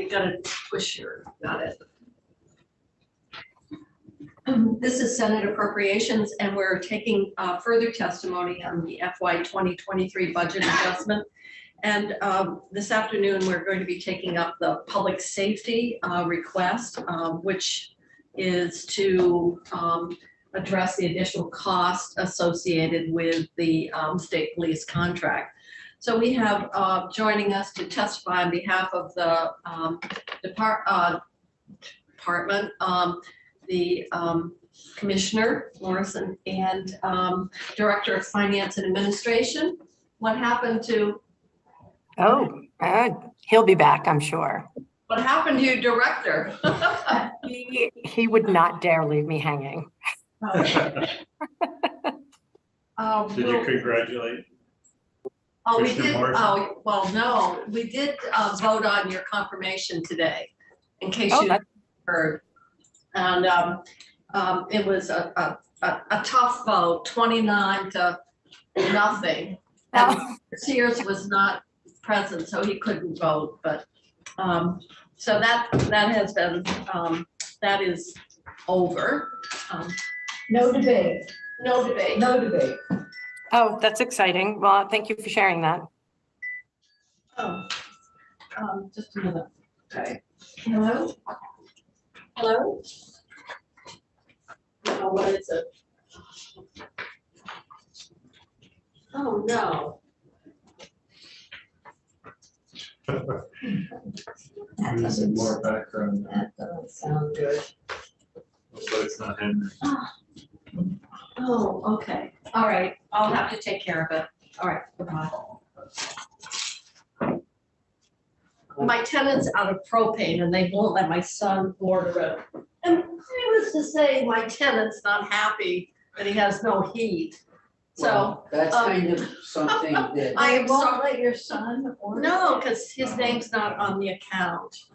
you got to push your, got it. This is Senate Appropriations, and we're taking further testimony on the FY 2023 budget adjustment. And this afternoon, we're going to be taking up the public safety request, which is to address the additional cost associated with the state police contract. So we have joining us to testify on behalf of the department, the Commissioner Morrison and Director of Finance and Administration. What happened to? Oh, he'll be back, I'm sure. What happened to your director? He would not dare leave me hanging. Did you congratulate? Oh, we did. Oh, well, no, we did vote on your confirmation today, in case you heard. And it was a tough vote, 29 to nothing. And Sears was not present, so he couldn't vote. But so that has been that is over. No debate. No debate. No debate. Oh, that's exciting. Well, thank you for sharing that. Oh, just a minute. Okay. Hello? Hello? Oh, what is it? Oh, no. That doesn't more background. That doesn't sound good. So it's not Henry. Oh, okay. All right. I'll have to take care of it. All right. Goodbye. My tenant's out of propane and they won't let my son order it. And I was to say my tenant's not happy that he has no heat. So Well, that's kind of something that. I won't sorry. let your son order. no, because his name's not on the account.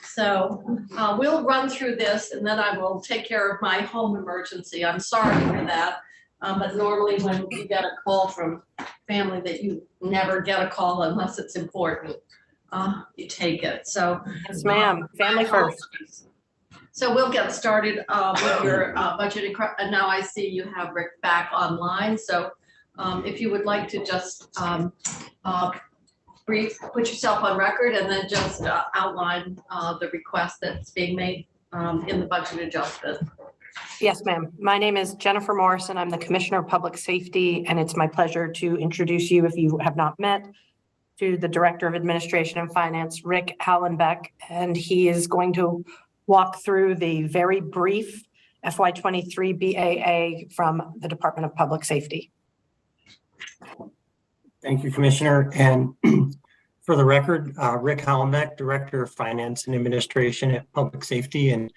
So we'll run through this and then I will take care of my home emergency. I'm sorry for that. But normally when you get a call from family that you never get a call unless it's important, you take it. So Yes, ma'am. Family first. So we'll get started with your budget. And now I see you have Rick back online. So if you would like to just put yourself on record and then just outline the request that's being made in the budget adjustment. Yes, ma'am. My name is Jennifer Morrison. I'm the Commissioner of Public Safety, and it's my pleasure to introduce you, if you have not met, to the Director of Administration and Finance, Rick Hallenbeck, and he is going to walk through the very brief FY23 BAA from the Department of Public Safety. Thank you, Commissioner. And for the record, Rick Hallenbeck, Director of Finance and Administration at Public Safety. And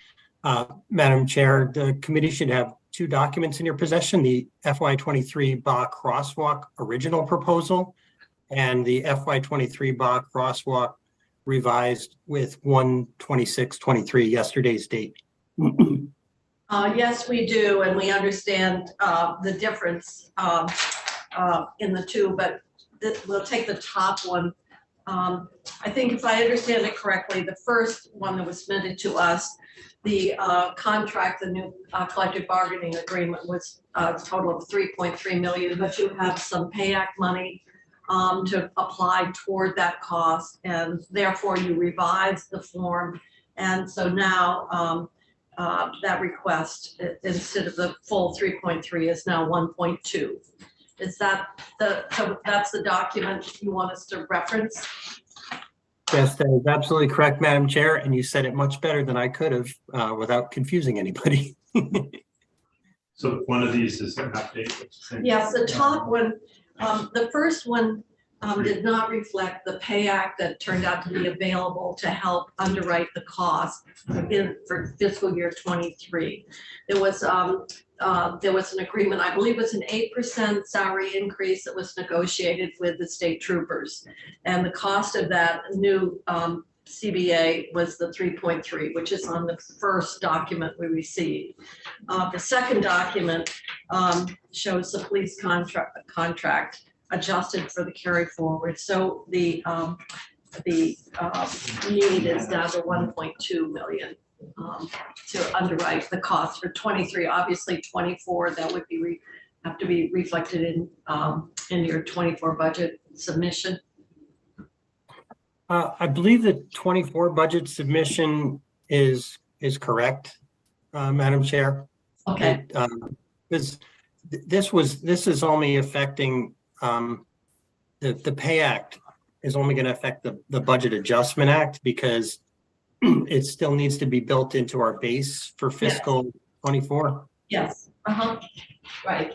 Madam Chair, the committee should have two documents in your possession, the FY23 BA Crosswalk original proposal and the FY23 BA Crosswalk revised with 1/26/23, yesterday's date. Yes, we do, and we understand the difference in the two, but we'll take the top one. I think if I understand it correctly, the first one that was submitted to us, the contract, the new collective bargaining agreement was a total of 3.3 million, but you have some pay act money to apply toward that cost, and therefore you revised the form. And so now that request, instead of the full 3.3, is now 1.2. Is that so that's the document you want us to reference? Yes, that is absolutely correct, Madam Chair. And you said it much better than I could have without confusing anybody. So one of these is an update. Yes, the top one, the first one did not reflect the pay act that turned out to be available to help underwrite the cost for fiscal year 23. There was an agreement, I believe it was an 8% salary increase that was negotiated with the state troopers. And the cost of that new CBA was the 3.3, which is on the first document we received. The second document shows the police contract adjusted for the carry forward. So the the need is down to 1.2 million to underwrite the cost for 23. Obviously, 24 that would be have to be reflected in your 24 budget submission. I believe the 24 budget submission is correct, Madam Chair. Okay. This is only affecting, the Pay Act is only going to affect the Budget Adjustment Act because it still needs to be built into our base for fiscal 24. Yes. Right.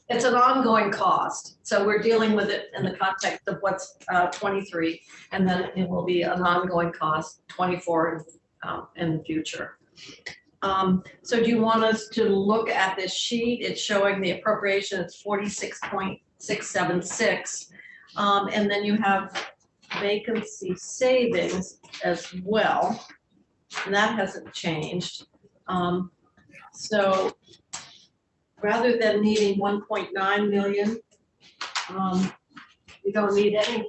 It's an ongoing cost. So we're dealing with it in the context of what's 23, and then it will be an ongoing cost 24 in the future. So do you want us to look at this sheet? It's showing the appropriation is 46.676. And then you have vacancy savings as well. And that hasn't changed. So rather than needing 1.9 million, you don't need anything.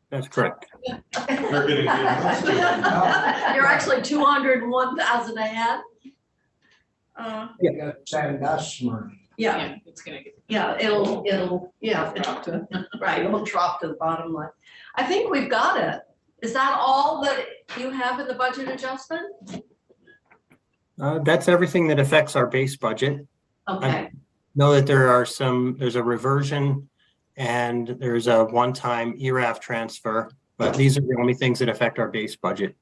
That's correct. You're actually 201,000 ahead. You got send us money. Yeah, It's gonna get. yeah, it'll, right, it'll drop to the bottom line. I think we've got it. Is that all that you have in the budget adjustment? That's everything that affects our base budget. Okay, Know that there's a reversion and there's a one-time ERAF transfer, but these are the only things that affect our base budget.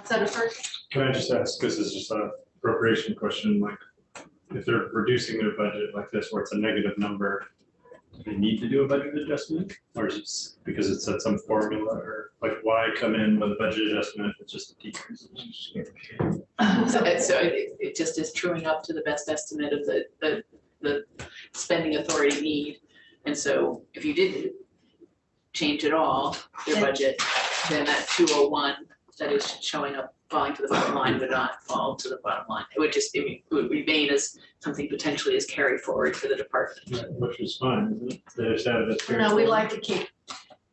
Senator. Can I just ask, this is just an appropriation question, like, if they're reducing their budget like this, where it's a negative number, do they need to do a budget adjustment? Or is it because it's at some formula, or like, why come in with a budget adjustment if it's just a decrease? So it just is truing up to the best estimate of the spending authority need. And so if you didn't change at all their budget, then that 201 that is showing up falling to the bottom line would not fall to the bottom line. It would just, it would remain as something potentially as carry forward for the department. Right, which is fine, isn't it? They just have it. No, we like to keep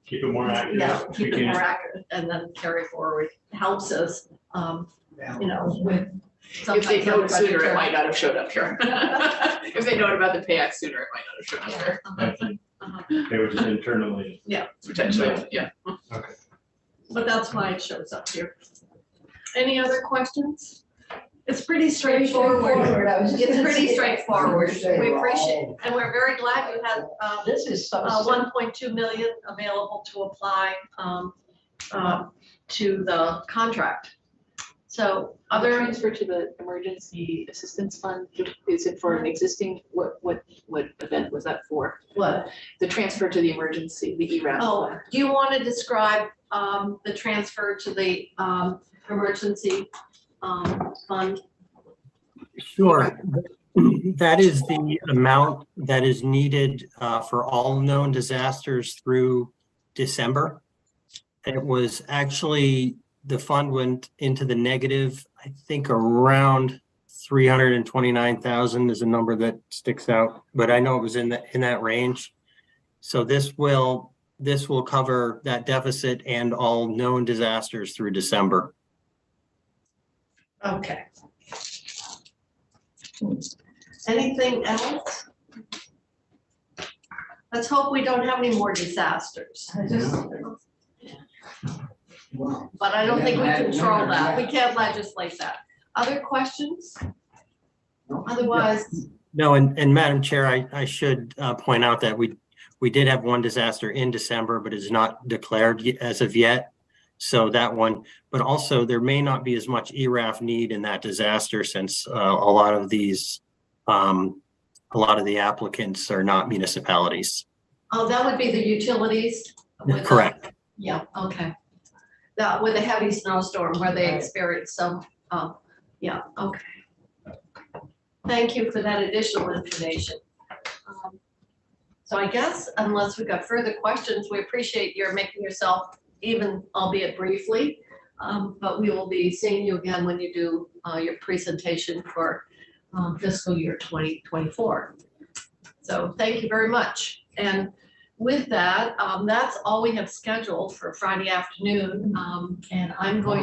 Keep it more accurate. Yeah, if keep we it can. more accurate and then carry forward. Helps us, with. If they sometimes know it other sooner, it budgetary- might not have showed up here. If they known about the pay act sooner, it might not have shown up here. I think they were just internally. Potentially, yeah. But that's why it shows up here. Any other questions? It's pretty straightforward. It's pretty straightforward. We appreciate, and we're very glad you had, This is so. 1.2 million available to apply, to the contract. So Other other, transfer to the emergency assistance fund, is it for an existing, what event was that for? what? The transfer to the emergency, the ERAF. Oh, do you want to describe, the transfer to the, emergency, fund? Sure. That is the amount that is needed for all known disasters through December. It was actually, the fund went into the negative, I think around 329,000 is a number that sticks out, but I know it was in that range. So this will cover that deficit and all known disasters through December. Okay. Anything else? Let's hope we don't have any more disasters. But I don't think we control that. We can't legislate that. Other questions? Otherwise, No, and Madam Chair, I should point out that we did have one disaster in December, but is not declared as of yet. So that one, but also there may not be as much ERAF need in that disaster since a lot of the applicants are not municipalities. oh, that would be the utilities? with the- Correct. Yeah, okay. That with a heavy snowstorm where they experience some, yeah, okay. Thank you for that additional information. So I guess unless we've got further questions, we appreciate your making yourself even, albeit briefly. But we will be seeing you again when you do your presentation for fiscal year 2024. So thank you very much. And with that, that's all we have scheduled for Friday afternoon. And I'm going